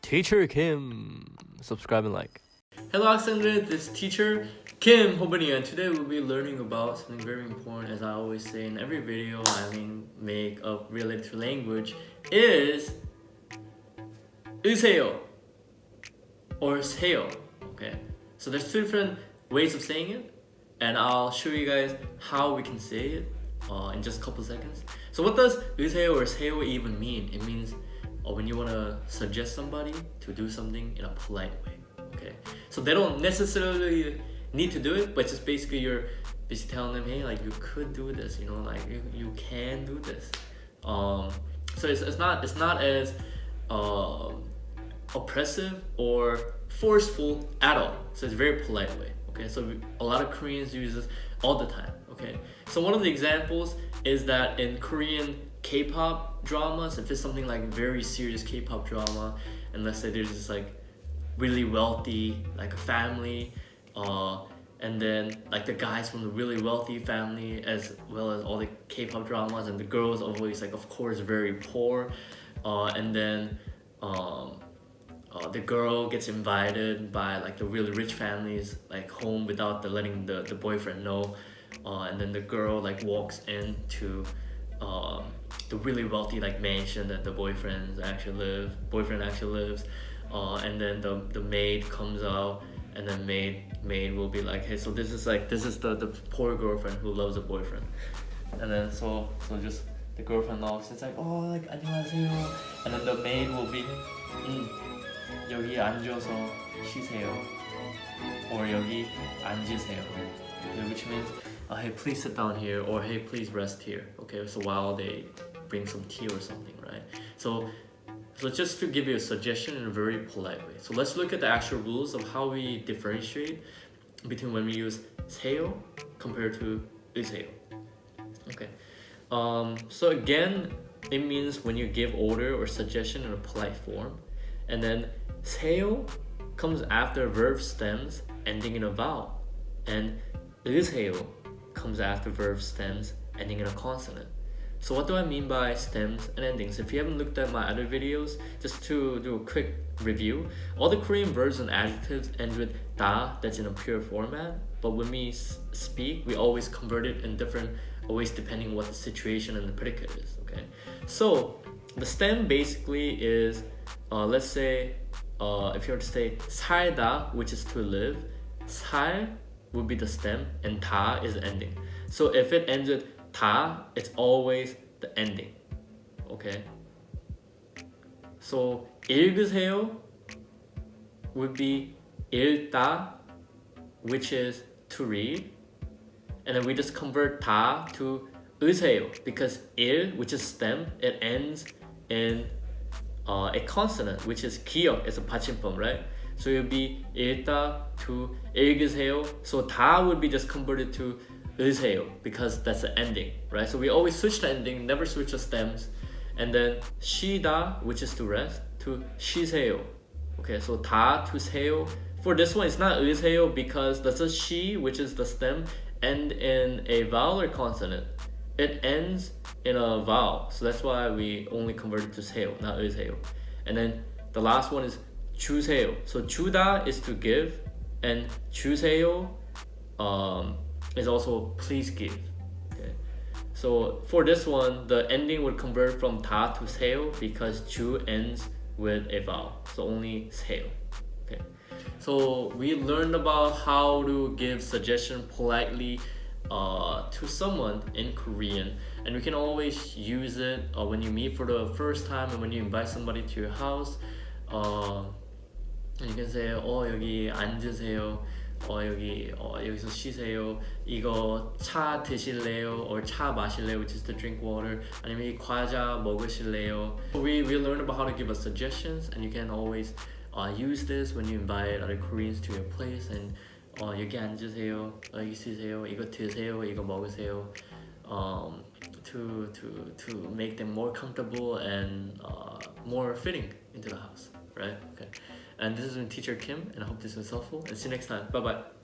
Teacher Kim. Subscribe and like. Hello 학생들, this is teacher Kim 호빈이, and today we'll be learning about something very important. As I always say in every video make up related to language, is 읽으세요 or 세요. Okay, so there's two different ways of saying it, and I'll show you guys how we can say it in just a couple seconds. So what does 읽으세요 or 세요 even mean? It means when you want to suggest somebody to do something in a polite way. Okay, so they don't necessarily need to do it, but just basically you're basically telling them, hey, like you could do this, you know, like you can do this. So it's not as oppressive or forceful at all. So it's a very polite way. Okay, so a lot of Koreans use this all the time. Okay, so one of the examples is that in Korean K-pop dramas, if it's something like very serious K-pop drama, and let's say there's this like really wealthy like a family, and then like the guys from the really wealthy family, as well as all the K-pop dramas, and the girls always like of course very poor, and then the girl gets invited by like the really rich families like home without letting the boyfriend know, and then the girl like walks into the really wealthy like mansion that the boyfriend actually lives, and then the maid comes out, and then maid will be like, hey, so this is the poor girlfriend who loves the boyfriend, and then so just the girlfriend knocks, it's like, oh, like 안녕하세요, and then the maid will be 여기 앉아서 쉬세요, or 여기 앉으세요, which means hey, please sit down here, or hey, please rest here. Okay, so while they bring some tea or something, right? So just to give you a suggestion in a very polite way. So let's look at the actual rules of how we differentiate between when we use 세요 compared to 읽으세요. Okay, so again, it means when you give order or suggestion in a polite form, and then 세요 comes after verb stems ending in a vowel, and 읽으세요 comes after verb stems ending in a consonant. So what do I mean by stems and endings? If you haven't looked at my other videos, just to do a quick review, all the Korean verbs and adjectives end with da, that's in a pure format, but when we speak, we always convert it in different ways depending on what the situation and the predicate is. Okay, so the stem basically is, let's say, if you were to say 살다, which is to live, 살 would be the stem, and 다 is the ending. So if it ends with 다, it's always the ending. Okay, so 읽으세요 would be 읽다, which is to read, and then we just convert 다 to 으세요, because 읽, which is stem, it ends in a consonant, which is 기역, it's a 받침법, right? So it would be 읽다 to 읽으세요. So 다 would be just converted to 으세요, because that's the ending, right? So we always switch the ending, never switch the stems. And then 쉬다, which is to rest, to 쉬세요. Okay, so 다 to 세요. For this one, it's not 으세요 because that's a she, which is the stem, end in a vowel or consonant. It ends in a vowel, so that's why we only convert it to 세요, not 으세요. And then the last one is 주세요. So 주다 is to give, and 주세요 is also please give. Okay, so for this one, the ending would convert from 다 to 세요 because 주 ends with a vowel, so only 세요. Okay, so we learned about how to give suggestion politely to someone in Korean, and we can always use it when you meet for the first time, and when you invite somebody to your house, and you can say, 여기 앉으세요, 여기서 쉬세요, 이거 차 드실래요, or 차 마실래요, which is to drink water, 아니면 이 과자 먹으실래요. We learned about how to give us suggestions, and you can always use this when you invite other Koreans to your place, and 여기 앉으세요, 여기 쉬세요, 이거 드세요, 이거 먹으세요, to make them more comfortable and more fitting into the house, right? Okay. And this has been Teacher Kim, and I hope this was helpful. And see you next time. Bye bye.